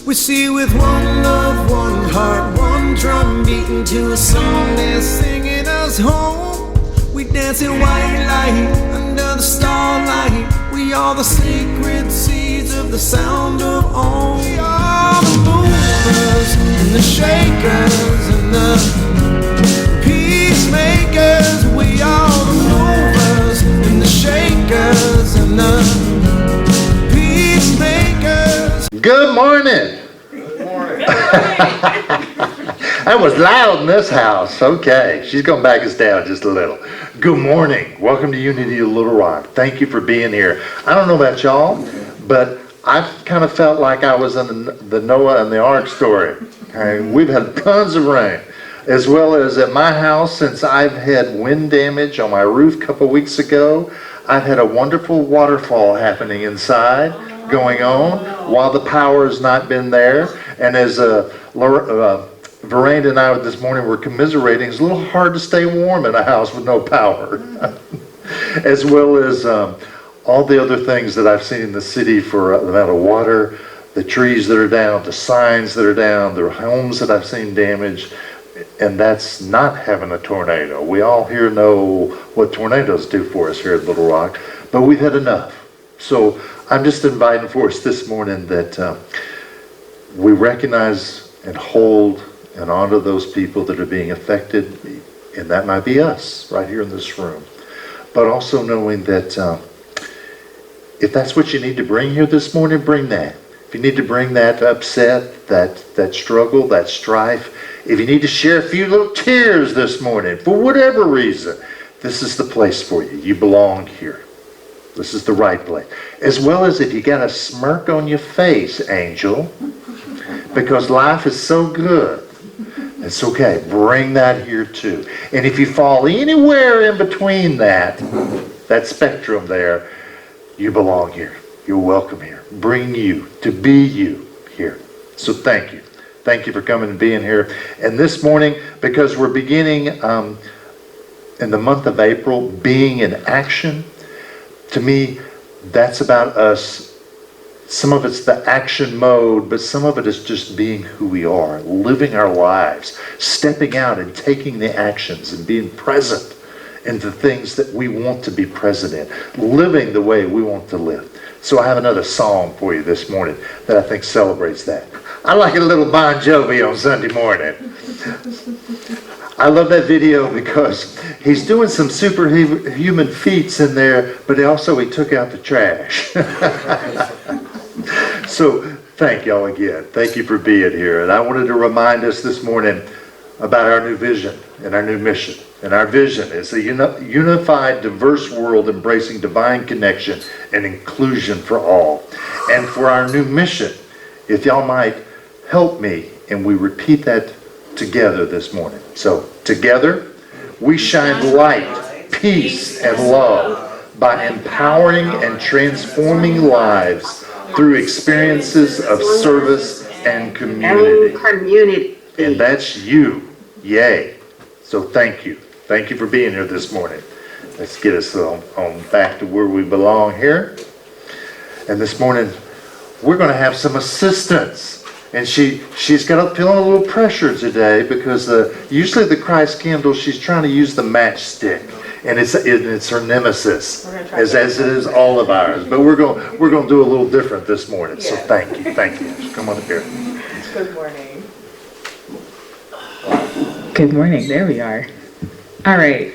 We see with one love, one heart, one drum beating to a song they're singing us home. We dance in white light under the starlight. We are the sacred seeds of the sound of Om. We are the movers and the shakers and the peacemakers. We are the movers and the shakers and the peacemakers. Good morning. Good morning. That was loud in this house. Okay, she's going to back us down just a little. Good morning. Welcome to Unity of Little Rock. Thank you for being here. I don't know about y'all, but I've kind of felt like I was in the Noah and the Ark story. Okay? We've had tons of rain, as well as at my house, since I've had wind damage on my roof a couple weeks ago. I've had a wonderful waterfall happening inside, going on, while the power has not been there. And as Veranda and I this morning were commiserating, it's a little hard to stay warm in a house with no power. As well as all the other things that I've seen in the city for the amount of water, the trees that are down, the signs that are down, the homes that I've seen damaged. And that's not having a tornado. We all here know what tornadoes do for us here at Little Rock, but we've had enough. So I'm just inviting for us this morning that we recognize and hold and honor those people that are being affected, and that might be us right here in this room. But also knowing that if that's what you need to bring here this morning, bring that. If you need to bring that upset, that struggle, that strife, if you need to share a few little tears this morning, for whatever reason, this is the place for you. You belong here. This is the right place. As well as if you got a smirk on your face, Angel, because life is so good. It's okay. Bring that here too. And if you fall anywhere in between that spectrum there, you belong here. You're welcome here. Bring you to be you here. So thank you. Thank you for coming and being here. And this morning, because we're beginning in the month of April, being in action, to me, that's about us. Some of it's the action mode, but some of it is just being who we are, living our lives, stepping out and taking the actions and being present in the things that we want to be present in, living the way we want to live. So I have another song for you this morning that I think celebrates that. I like a little Bon Jovi on Sunday morning. I love that video because he's doing some superhuman feats in there, but he took out the trash. So thank y'all again. Thank you for being here. And I wanted to remind us this morning about our new vision and our new mission. And our vision is a unified, diverse world embracing divine connection and inclusion for all. And for our new mission, if y'all might help me, and we repeat that together this morning. So, together, we shine light, peace, and love by empowering and transforming lives through experiences of service and community. And that's you. Yay. So thank you. Thank you for being here this morning. Let's get us on back to where we belong here. And this morning, we're going to have some assistance. And she's feeling a little pressure today because usually the Christ candle, she's trying to use the matchstick. And it's her nemesis, as it is all of ours. But we're going to do a little different this morning. Yeah. So thank you. Come on up here. Good morning. Good morning. There we are. All right.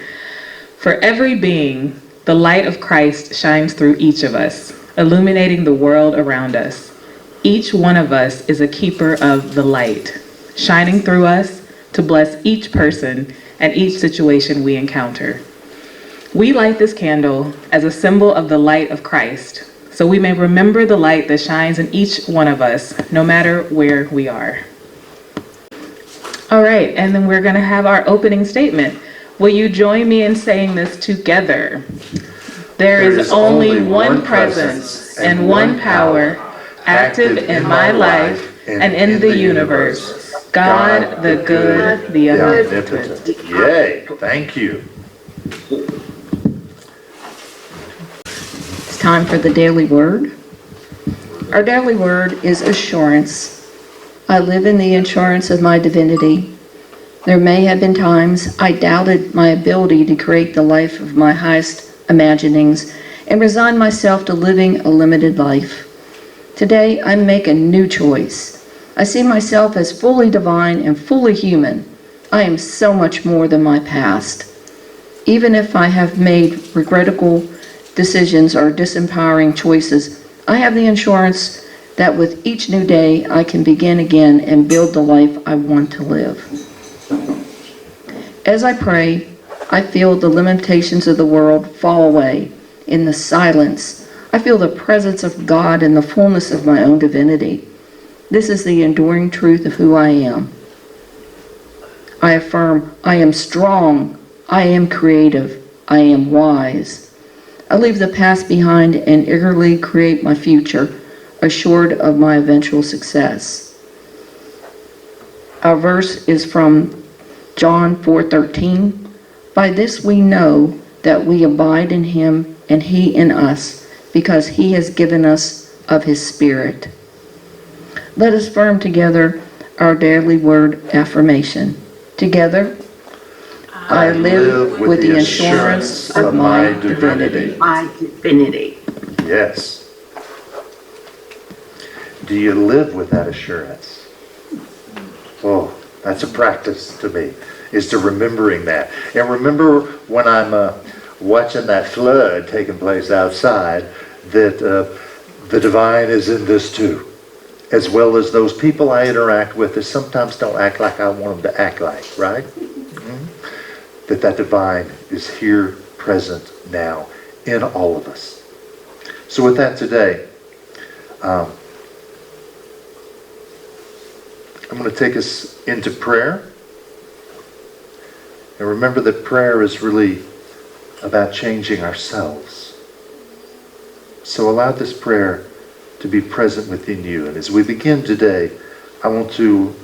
For every being, the light of Christ shines through each of us, illuminating the world around us. Each one of us is a keeper of the light, shining through us to bless each person and each situation we encounter. We light this candle as a symbol of the light of Christ, so we may remember the light that shines in each one of us, no matter where we are. All right, and then we're going to have our opening statement. Will you join me in saying this together? There is only one presence and one power active in my life and in the universe. God, the good, the omnipotent. Yay, thank you. It's time for the daily word. Our daily word is assurance. I live in the assurance of my divinity. There may have been times I doubted my ability to create the life of my highest imaginings and resigned myself to living a limited life. Today, I make a new choice. I see myself as fully divine and fully human. I am so much more than my past. Even if I have made regrettable decisions or disempowering choices, I have the assurance that with each new day, I can begin again and build the life I want to live. As I pray, I feel the limitations of the world fall away. In the silence, I feel the presence of God and the fullness of my own divinity. This is the enduring truth of who I am. I affirm, I am strong, I am creative, I am wise. I leave the past behind and eagerly create my future, assured of my eventual success. Our verse is from John 4:13. By this we know that we abide in him and he in us, because he has given us of his Spirit. Let us affirm together our daily word affirmation. Together, I live with the assurance of my divinity. My divinity. Yes. Do you live with that assurance? Oh, that's a practice to me, is to remembering that. And remember when I'm watching that flood taking place outside, that the divine is in this too, as well as those people I interact with that sometimes don't act like I want them to act like, right? Mm-hmm. That divine is here, present now, in all of us. So with that today, I'm going to take us into prayer. And remember that prayer is really about changing ourselves. So allow this prayer to be present within you. And as we begin today, I want to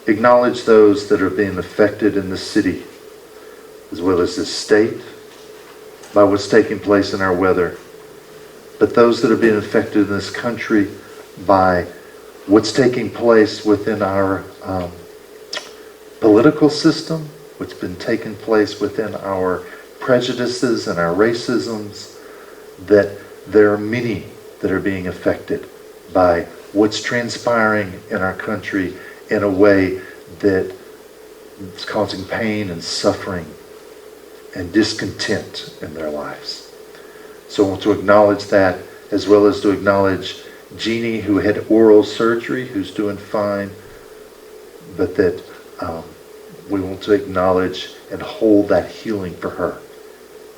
acknowledge those that are being affected in the city, as well as the state, by what's taking place in our weather. But those that are being affected in this country by what's taking place within our political system, what's been taking place within our prejudices and our racisms, that there are many that are being affected by what's transpiring in our country in a way that is causing pain and suffering and discontent in their lives. So I want to acknowledge that, as well as to acknowledge Jeannie, who had oral surgery, who's doing fine, but that we want to acknowledge and hold that healing for her.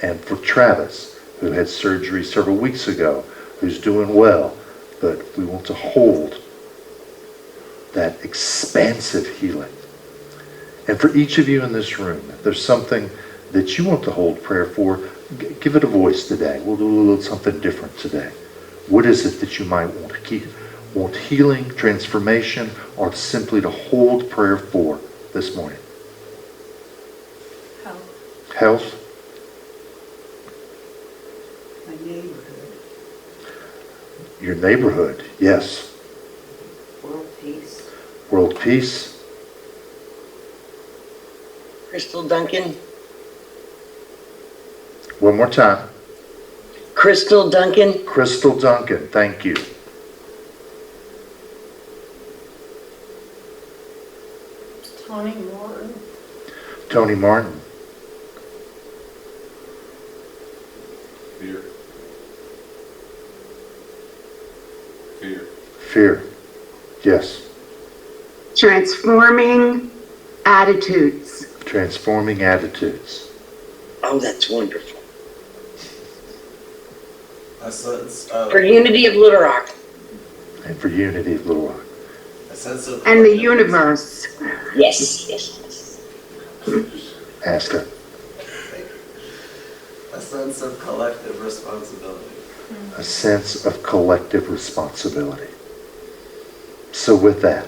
And for Travis, who had surgery several weeks ago, who's doing well, but we want to hold that expansive healing. And for each of you in this room, if there's something that you want to hold prayer for, give it a voice today. We'll do a little something different today. What is it that you might want to keep, want healing, transformation, or simply to hold prayer for this morning? Health. My neighborhood. Your neighborhood, yes. World peace. World peace. Crystal Duncan. One more time. Crystal Duncan. Crystal Duncan, thank you. Tony Morton. Tony Martin. Fear. Fear. Fear. Yes. Transforming attitudes. Transforming attitudes. Oh, that's wonderful. A sense of For Unity of Little Rock. And for unity of Little Rock. a sense of And the universe. Yes, yes, yes. Ask her. a sense of collective responsibility. A sense of collective responsibility. So with that,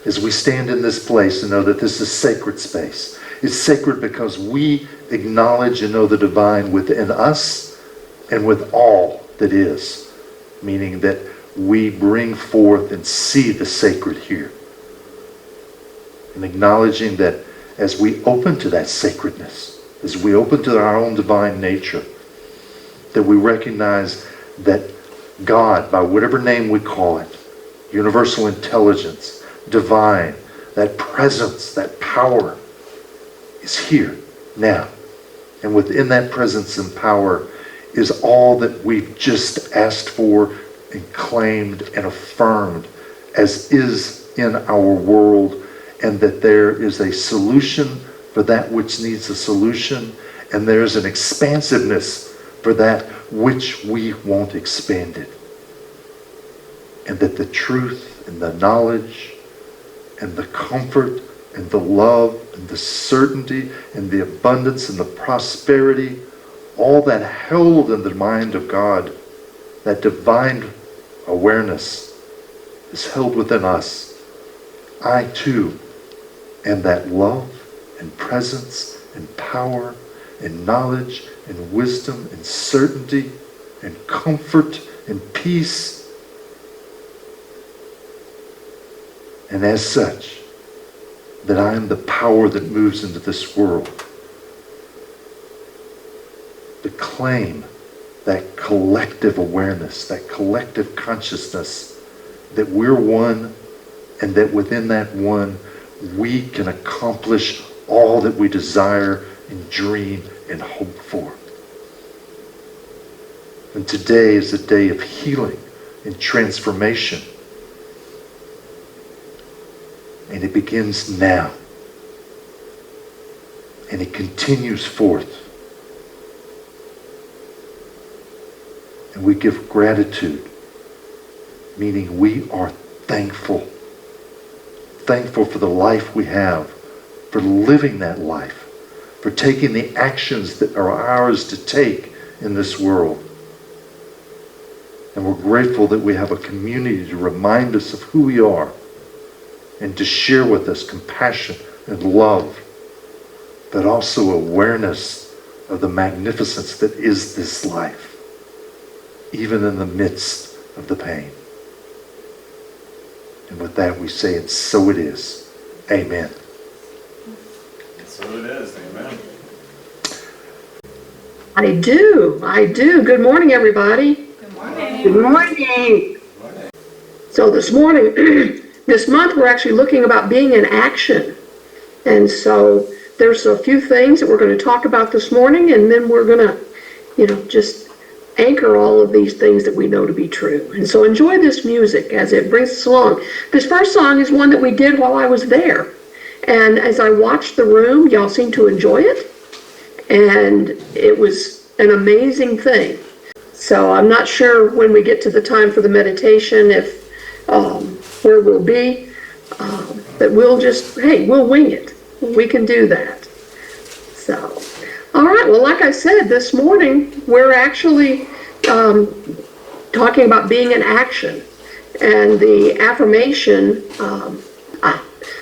as we stand in this place and know that this is sacred space, it's sacred because we acknowledge and know the divine within us and with all that is, meaning that we bring forth and see the sacred here. And acknowledging that as we open to that sacredness, as we open to our own divine nature, that we recognize that God, by whatever name we call it, universal intelligence, divine, that presence, that power, is here now. And within that presence and power is all that we've just asked for and claimed and affirmed as is in our world, and that there is a solution for that which needs a solution, and there's an expansiveness for that which we want expanded. And that the truth and the knowledge and the comfort and the love and the certainty and the abundance and the prosperity, all that held in the mind of God, that divine awareness is held within us. I too am that love and presence and power and knowledge and wisdom and certainty and comfort and peace. And as such, that I am the power that moves into this world. To claim that collective awareness, that collective consciousness, that we're one, and that within that one, we can accomplish all that we desire and dream and hope for. And today is a day of healing and transformation. And it begins now. And it continues forth. And we give gratitude, meaning we are thankful. Thankful for the life we have, for living that life, for taking the actions that are ours to take in this world. And we're grateful that we have a community to remind us of who we are and to share with us compassion and love, but also awareness of the magnificence that is this life, even in the midst of the pain. And with that we say, and so it is. Amen. So it is, amen. I do. Good morning, everybody. Good morning. Good morning. So this morning, this month, we're actually looking about being in action. And so there's a few things that we're going to talk about this morning, and then we're going to, just anchor all of these things that we know to be true. And so enjoy this music as it brings us along. This first song is one that we did while I was there. And as I watched the room, y'all seemed to enjoy it. And it was an amazing thing. So I'm not sure when we get to the time for the meditation if where we'll be. But we'll we'll wing it. We can do that. So, all right. Well, like I said, this morning, we're actually talking about being in action. And the affirmation,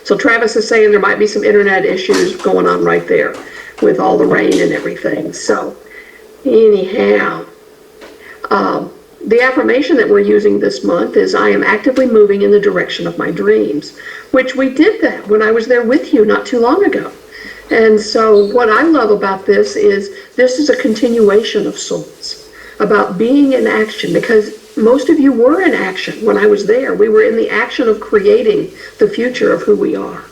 so Travis is saying there might be some internet issues going on right there with all the rain and everything. So, anyhow, the affirmation that we're using this month is, I am actively moving in the direction of my dreams, which we did that when I was there with you not too long ago. And so what I love about this is a continuation of sorts, about being in action, because most of you were in action when I was there. We were in the action of creating the future of who we are.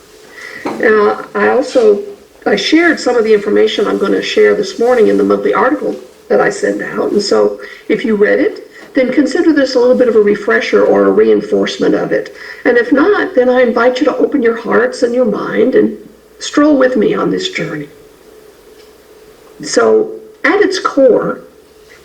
I shared some of the information I'm going to share this morning in the monthly article that I send out. And so if you read it, then consider this a little bit of a refresher or a reinforcement of it. And if not, then I invite you to open your hearts and your mind and stroll with me on this journey. So, at its core,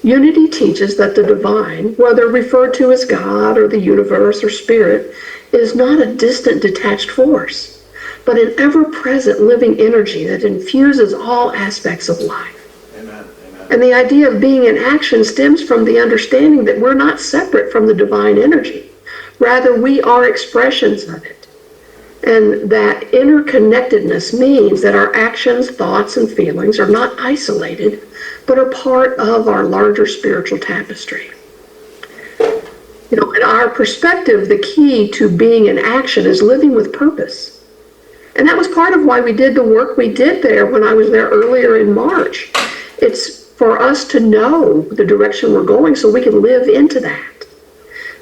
unity teaches that the divine, whether referred to as God or the universe or spirit, is not a distant, detached force, but an ever-present living energy that infuses all aspects of life. Amen. And the idea of being in action stems from the understanding that we're not separate from the divine energy. Rather, we are expressions of it. And that interconnectedness means that our actions, thoughts, and feelings are not isolated, but are part of our larger spiritual tapestry. You know, in our perspective, the key to being in action is living with purpose. And that was part of why we did the work we did there when I was there earlier in March. It's for us to know the direction we're going so we can live into that.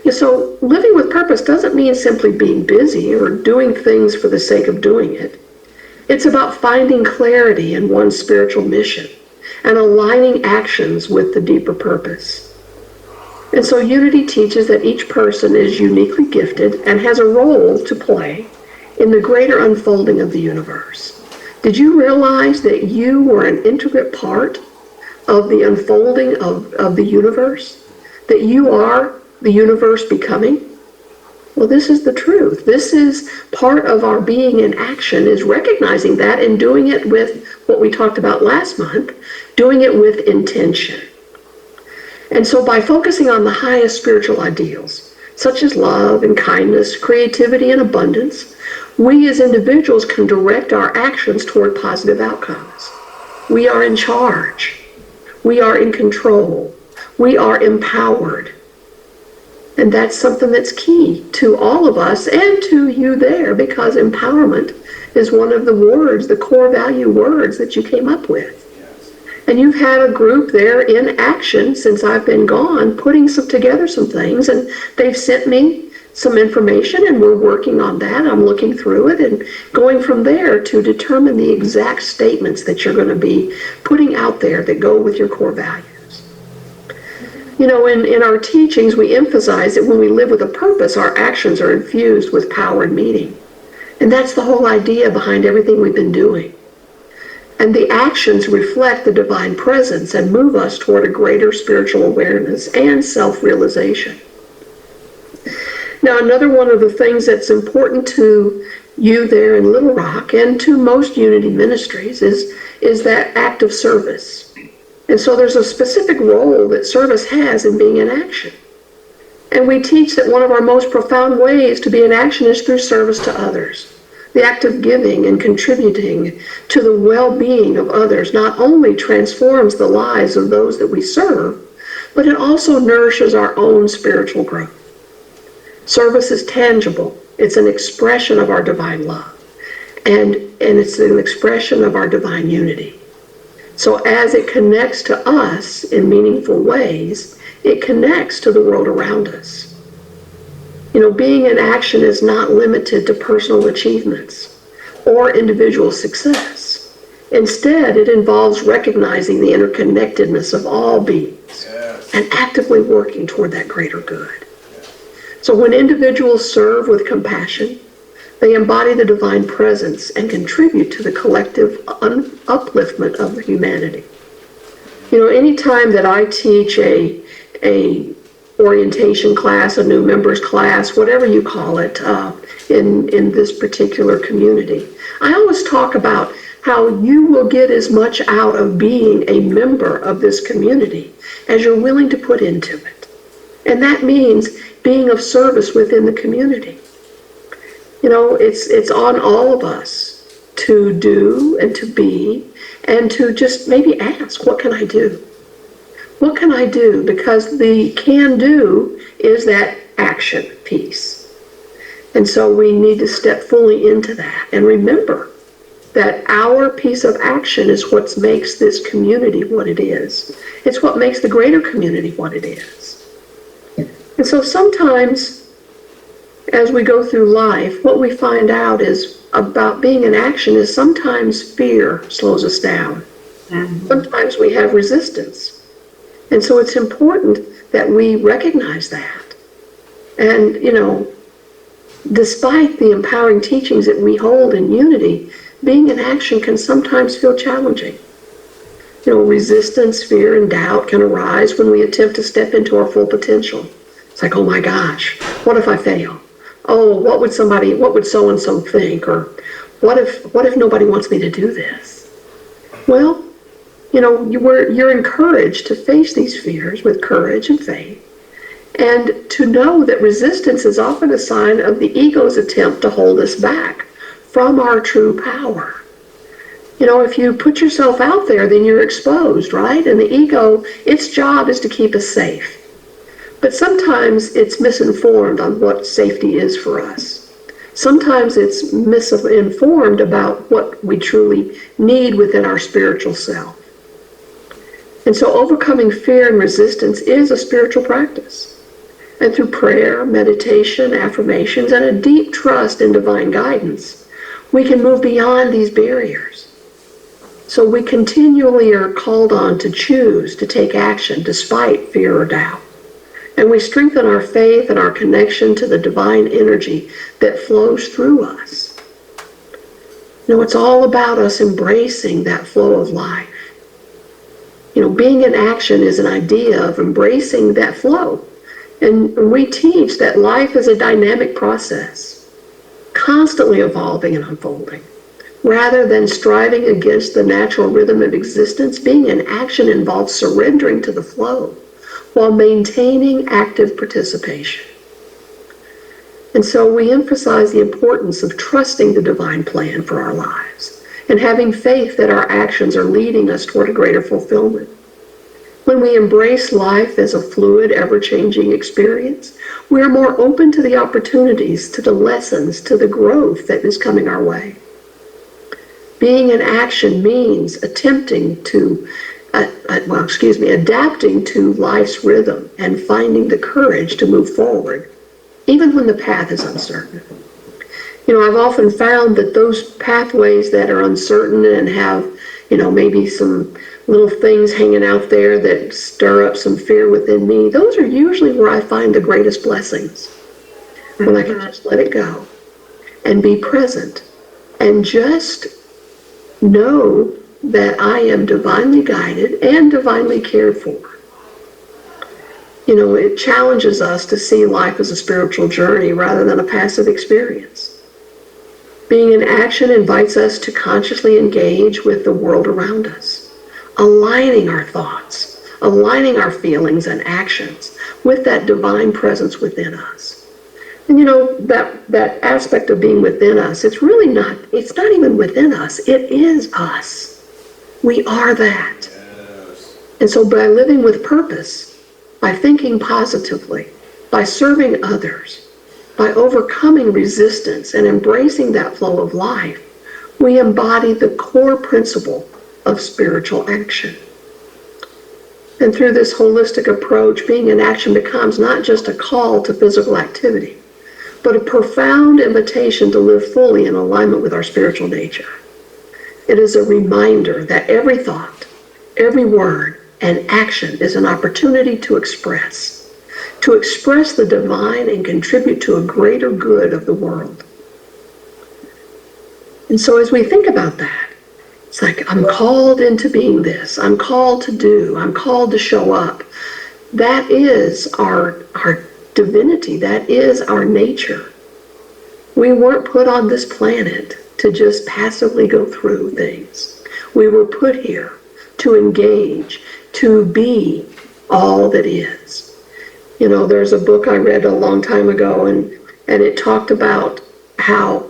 Yeah, so living with purpose doesn't mean simply being busy or doing things for the sake of doing it. It's about finding clarity in one's spiritual mission and aligning actions with the deeper purpose. And so Unity teaches that each person is uniquely gifted and has a role to play in the greater unfolding of the universe. Did you realize that you were an integral part of the unfolding of the universe? That you are the universe becoming? Well, this is the truth. This is part of our being in action, is recognizing that and doing it with what we talked about last month, doing it with intention. And so by focusing on the highest spiritual ideals, such as love and kindness, creativity and abundance, we as individuals can direct our actions toward positive outcomes. We are in charge. We are in control. We are empowered. And that's something that's key to all of us and to you there, because empowerment is one of the words, the core value words that you came up with. And you've had a group there in action since I've been gone, putting together some things, and they've sent me some information, and we're working on that. I'm looking through it and going from there to determine the exact statements that you're going to be putting out there that go with your core values. You know, in our teachings, we emphasize that when we live with a purpose, our actions are infused with power and meaning. And that's the whole idea behind everything we've been doing. And the actions reflect the divine presence and move us toward a greater spiritual awareness and self-realization. Now, another one of the things that's important to you there in Little Rock and to most Unity ministries is that act of service. And so there's a specific role that service has in being in action. And we teach that one of our most profound ways to be in action is through service to others. The act of giving and contributing to the well-being of others not only transforms the lives of those that we serve, but it also nourishes our own spiritual growth. Service is tangible. It's an expression of our divine love. And it's an expression of our divine unity. So as it connects to us in meaningful ways, it connects to the world around us. You know, being in action is not limited to personal achievements or individual success. Instead, it involves recognizing the interconnectedness of all beings and actively working toward that greater good. So when individuals serve with compassion, they embody the divine presence and contribute to the collective upliftment of humanity. You know, anytime that I teach a orientation class, a new members class, whatever you call it, in this particular community, I always talk about how you will get as much out of being a member of this community as you're willing to put into it. And that means being of service within the community. You know, it's on all of us to do and to be and to just maybe ask, what can I do? What can I do? Because the can do is that action piece. And so we need to step fully into that and remember that our piece of action is what makes this community what it is. It's what makes the greater community what it is. And so sometimes as we go through life, what we find out is about being in action is sometimes fear slows us down. Sometimes we have resistance. And so it's important that we recognize that. And, you know, despite the empowering teachings that we hold in Unity, being in action can sometimes feel challenging. You know, resistance, fear, and doubt can arise when we attempt to step into our full potential. It's like, oh my gosh, what if I fail? Oh, what would so-and-so think? Or what if nobody wants me to do this? Well, you know, you're encouraged to face these fears with courage and faith, and to know that resistance is often a sign of the ego's attempt to hold us back from our true power. You know, if you put yourself out there, then you're exposed, right? And the ego, its job is to keep us safe. But sometimes it's misinformed on what safety is for us. Sometimes it's misinformed about what we truly need within our spiritual self. And so overcoming fear and resistance is a spiritual practice. And through prayer, meditation, affirmations, and a deep trust in divine guidance, we can move beyond these barriers. So we continually are called on to choose to take action despite fear or doubt. And we strengthen our faith and our connection to the divine energy that flows through us. You know, it's all about us embracing that flow of life. You know, being in action is an idea of embracing that flow. And we teach that life is a dynamic process, constantly evolving and unfolding. Rather than striving against the natural rhythm of existence, being in action involves surrendering to the flow while maintaining active participation. And so we emphasize the importance of trusting the divine plan for our lives and having faith that our actions are leading us toward a greater fulfillment. When we embrace life as a fluid, ever-changing experience, we are more open to the opportunities, to the lessons, to the growth that is coming our way. Being in action means adapting to life's rhythm and finding the courage to move forward, even when the path is uncertain. You know, I've often found that those pathways that are uncertain and have, you know, maybe some little things hanging out there that stir up some fear within me, those are usually where I find the greatest blessings. When I can just let it go and be present and just know that I am divinely guided and divinely cared for. You know, it challenges us to see life as a spiritual journey rather than a passive experience. Being in action invites us to consciously engage with the world around us, aligning our thoughts, aligning our feelings and actions with that divine presence within us. And you know, that aspect of being within us, it's not even within us, it is us. We are that. Yes. And so by living with purpose, by thinking positively, by serving others, by overcoming resistance and embracing that flow of life, we embody the core principle of spiritual action. And through this holistic approach, being in action becomes not just a call to physical activity, but a profound invitation to live fully in alignment with our spiritual nature. It is a reminder that every thought, every word, and action is an opportunity to express the divine and contribute to a greater good of the world. And so as we think about that, it's like, I'm called into being this, I'm called to do, I'm called to show up. That is our divinity, that is our nature. We weren't put on this planet to just passively go through things. We were put here to engage, to be all that is. You know, there's a book I read a long time ago, and it talked about how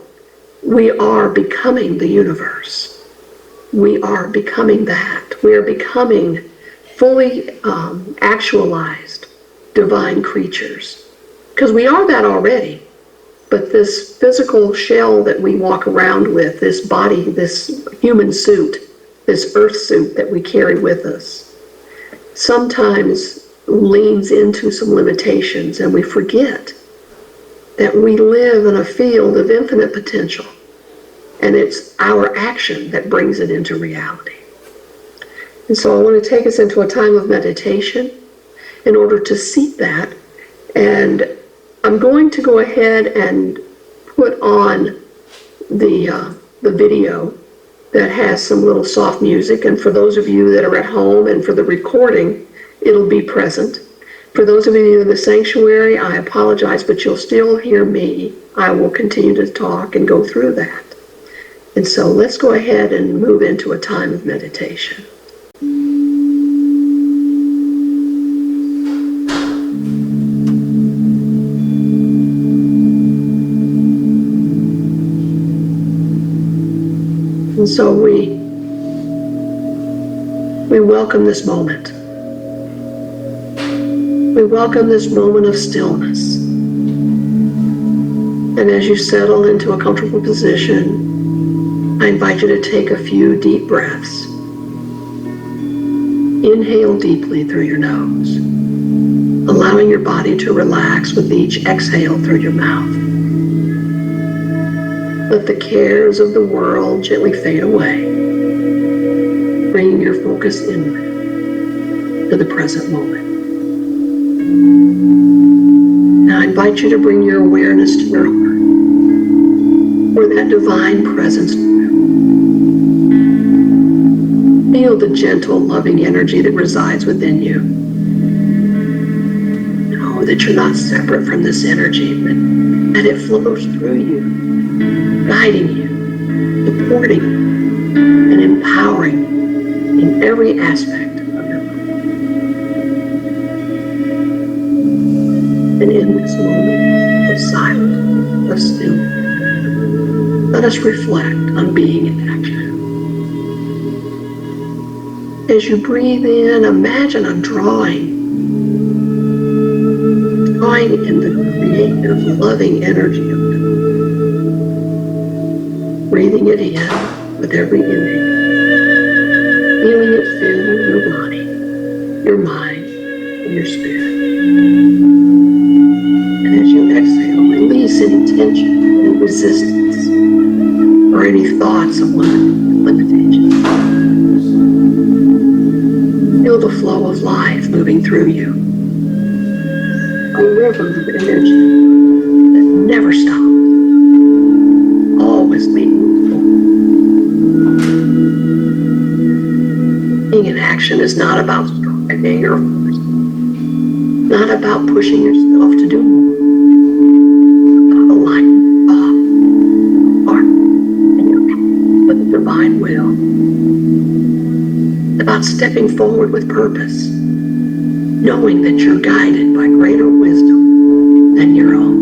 we are becoming the universe. We are becoming that. We are becoming fully actualized divine creatures. Because we are that already. But this physical shell that we walk around with, this body, this human suit, this earth suit that we carry with us, sometimes leans into some limitations, and we forget that we live in a field of infinite potential, and it's our action that brings it into reality. And so I want to take us into a time of meditation in order to seek that, and I'm going to go ahead and put on the video that has some little soft music, and for those of you that are at home and for the recording, it'll be present. For those of you in the sanctuary, I apologize, but you'll still hear me. I will continue to talk and go through that. And so let's go ahead and move into a time of meditation. And so we welcome this moment. We welcome this moment of stillness. And as you settle into a comfortable position, I invite you to take a few deep breaths. Inhale deeply through your nose, allowing your body to relax with each exhale through your mouth. Let the cares of the world gently fade away, bringing your focus inward to the present moment. Now I invite you to bring your awareness to your heart, where that divine presence dwells. Feel the gentle, loving energy that resides within you. Know that you're not separate from this energy, but that it flows through you, guiding you, supporting you, and empowering you in every aspect of your life. And in this moment of silence, of stillness, let us reflect on being in action. As you breathe in, imagine a drawing in the creative, loving energy of God. Breathing it in with every inhale, feeling it fill your body, your mind, and your spirit. And as you exhale, release any tension, any resistance, or any thoughts of limitation. Feel the flow of life moving through you. A river of energy that never stops, always leading forward. Being in action is not about striving or force, not about pushing yourself to do more, about aligning thought, heart, and your action with the divine will. About stepping forward with purpose, knowing that you're guided by greater wisdom than your own.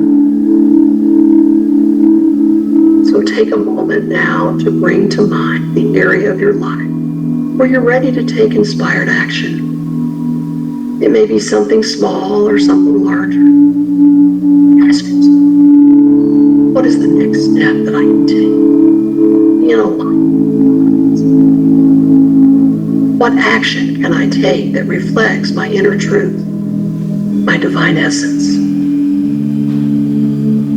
So take a moment now to bring to mind the area of your life where you're ready to take inspired action. It may be something small or something larger. Ask yourself, what is the next step that I can take? In alignment. What action can I take that reflects my inner truth, my divine essence?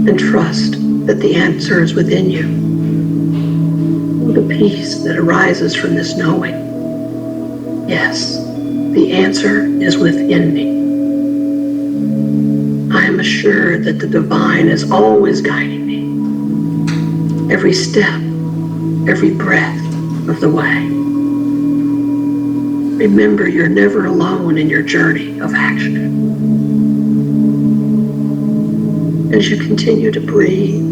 And trust that the answer is within you. The peace that arises from this knowing. Yes, the answer is within me. I am assured that the divine is always guiding me. Every step, every breath of the way. Remember, you're never alone in your journey of action. As you continue to breathe,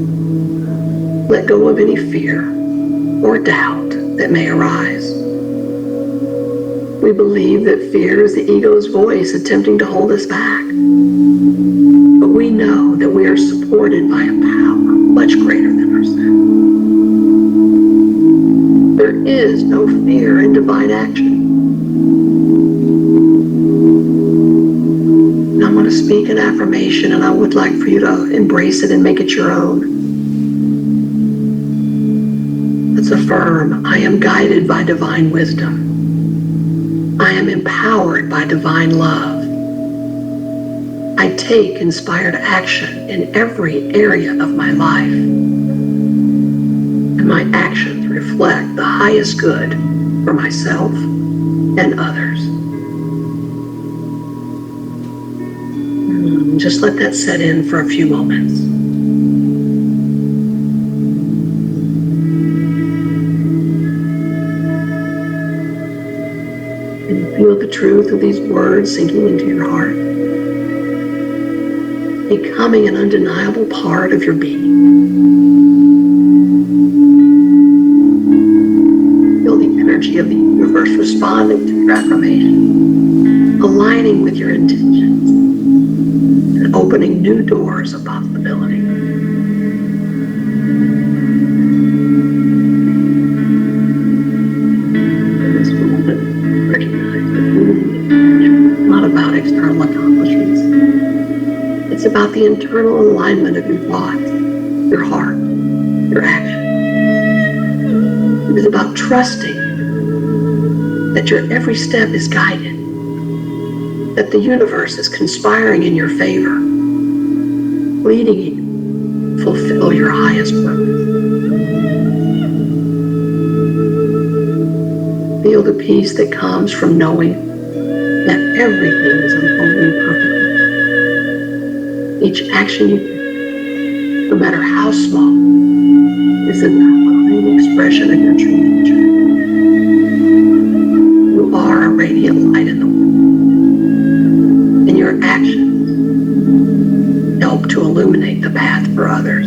let go of any fear or doubt that may arise. We believe that fear is the ego's voice attempting to hold us back. But we know that we are supported by a power much greater than ourselves. There is no fear in divine action. I'm going to speak an affirmation, and I would like for you to embrace it and make it your own. Let's affirm, I am guided by divine wisdom. I am empowered by divine love. I take inspired action in every area of my life. And my actions reflect the highest good for myself and others. Just let that set in for a few moments. And feel the truth of these words sinking into your heart, becoming an undeniable part of your being. Feel the energy of the universe responding to your affirmation, aligning with your intentions, and opening new doors of possibility. In this moment, recognize that it's not about external accomplishments. about the internal alignment of your thoughts, your heart, your action. It is about trusting that your every step is guided, that the universe is conspiring in your favor, leading you to fulfill your highest purpose. Feel the peace that comes from knowing that everything is unfolding perfectly. Each action you take, no matter how small, is an outline expression of your true nature. You are a radiant light in the world, and your actions help to illuminate the path for others.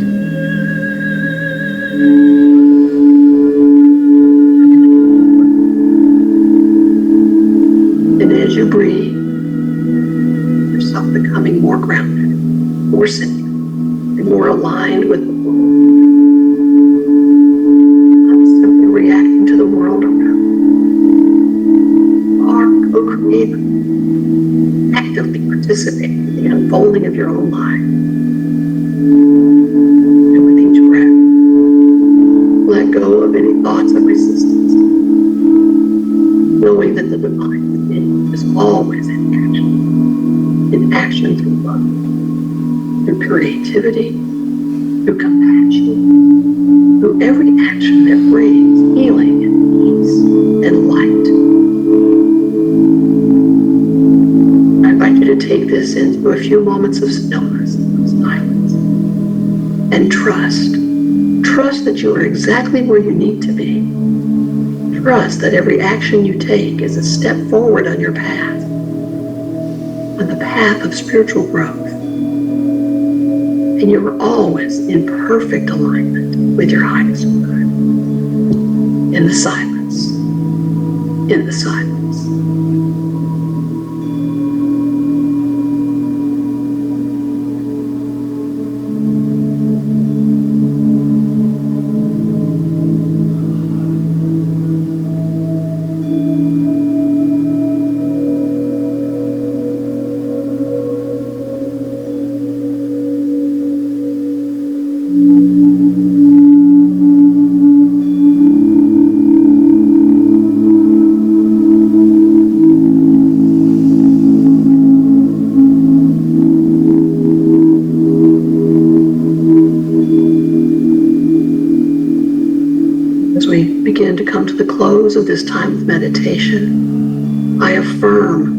And as you breathe, yourself becoming more grounded, more centered, and more aligned with the world. Not simply reacting to the world around you. You are co-creator, actively participating in the unfolding of your own life. And with each breath, let go of any thoughts of resistance, knowing that the divine within is always in action through love, through creativity, through compassion, through every action that brings healing and peace and light. I invite you to take this into a few moments of stillness, of silence, and trust. Trust that you are exactly where you need to be. Trust that every action you take is a step forward on your path, on the path of spiritual growth. And you're always in perfect alignment with your highest good. In the silence. In the silence. As we begin to come to the close of this time of meditation, I affirm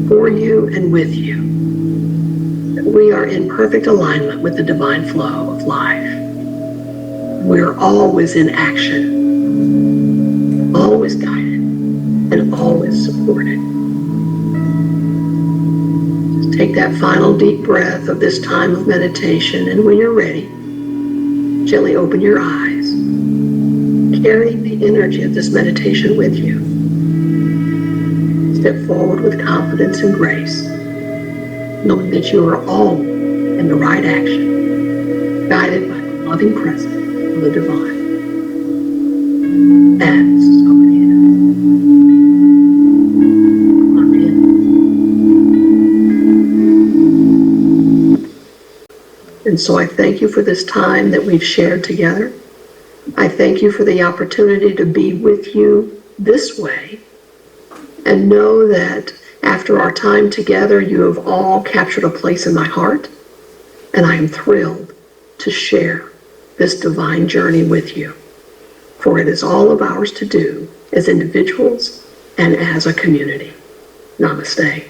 for you and with you that we are in perfect alignment with the divine flow of life. We are always in action, always guided, and always supported. Just take that final deep breath of this time of meditation, and when you're ready, gently open your eyes, carrying the energy of this meditation with you. Step forward with confidence and grace, knowing that you are all in the right action, guided by the loving presence of the divine. And so it is. Amen. And so I thank you for this time that we've shared together. I thank you for the opportunity to be with you this way, and know that after our time together, you have all captured a place in my heart, and I am thrilled to share this divine journey with you, for it is all of ours to do as individuals and as a community. Namaste.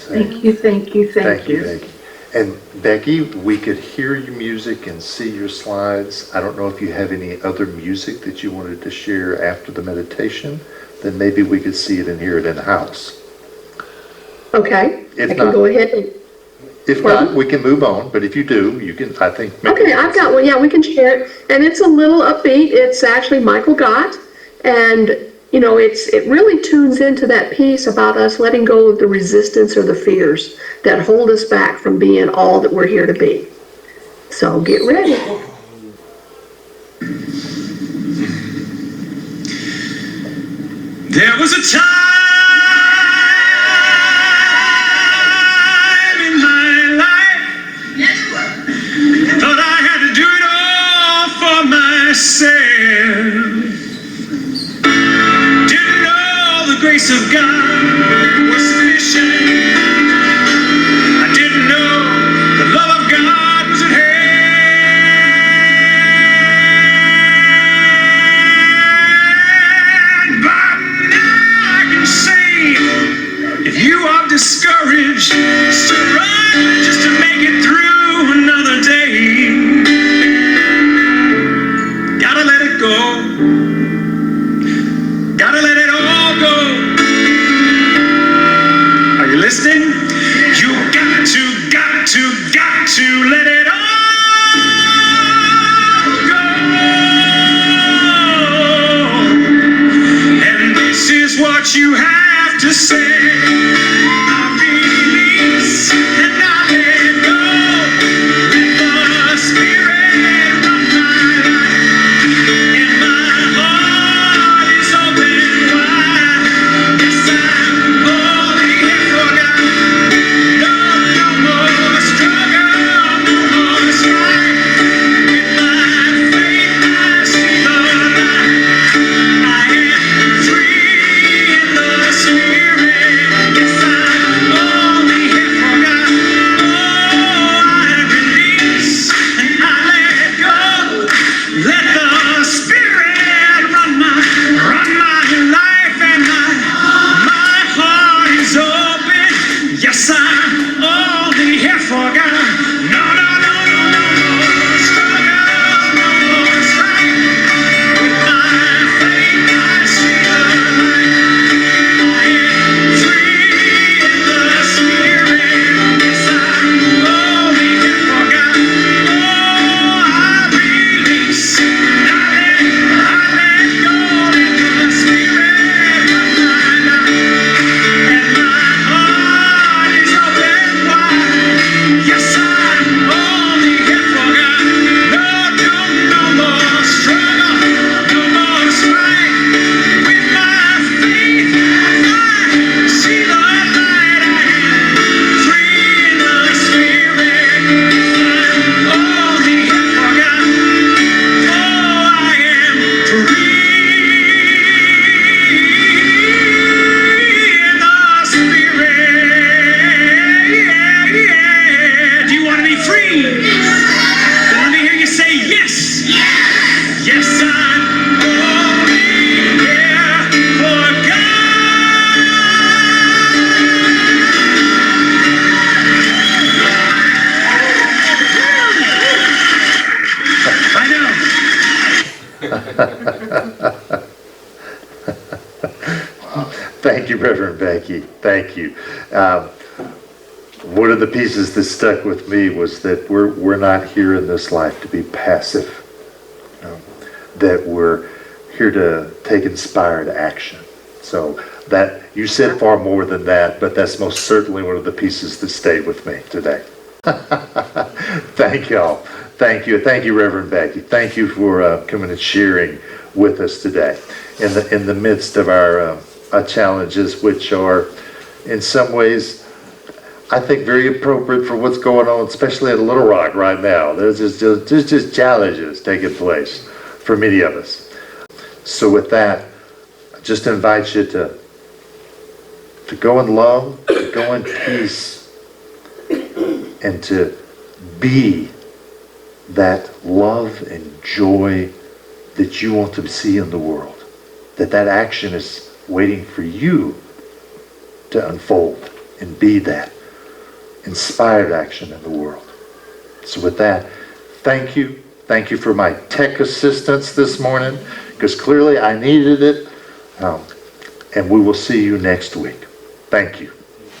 Thank you, thank you, thank you. Becky. And Becky, we could hear your music and see your slides. I don't know if you have any other music that you wanted to share after the meditation. Then maybe we could see it and hear it in the house. Okay, If I can not- go ahead and, If not, we can move on, but if you do, you can, I think. maybe- okay, I've got one, yeah, we can share it. And it's a little upbeat. It's actually Michael Gott. And, you know, it really tunes into that piece about us letting go of the resistance or the fears that hold us back from being all that we're here to be. So get ready. There was a time myself. Didn't know the grace of God was sufficient. I didn't know the love of God was at hand. But now I can say, if you are discouraged, struggling just to make it through another day, gotta let it go. Gotta let it all go. Are you listening? You got to let it all go. And this is what you have to say. I release and I let go. Let the Spirit run my life. And my heart is open wide. Yes, I'm only here for God. No more struggle, no more strife. With my faith I see the light. I am free in the Spirit. Yes, I'm only here for God. Oh, I release and I let go. Let the Spirit run my life, and my heart is open. Yes, I'm only here for God. No more struggle, no more strife. With my faith I see the light. I am free in the Spirit. Yes, I'm only here for God. Oh, I release and I let go. Let the Spirit run my life, and my heart is open wide. Yes, I'm only here for God. No more struggle, no more strife. With my faith I see the light. I am free in the Spirit. I'm only here for God. Oh, I am free in the Spirit. Do you want to be free? Then let me hear you say yes. Yes, I'm only here for God. I know. Thank you, Reverend Becky. Thank you. One of the pieces that stuck with me was that we're not here in this life to be passive. That we're here to take inspired action. So that you said far more than that, but that's most certainly one of the pieces that stayed with me today. Thank y'all. Thank you. Thank you, Reverend Becky. Thank you for coming and sharing with us today in the midst of our challenges, which are in some ways, I think, very appropriate for what's going on, especially at Little Rock right now. There's just challenges taking place for many of us. So with that, I just invite you to go in love, to go in peace, and to be that love and joy that you want to see in the world. That action is waiting for you to unfold and be that inspired action in the world. So with that, thank you. Thank you for my tech assistance this morning, because clearly I needed it. And we will see you next week. Thank you.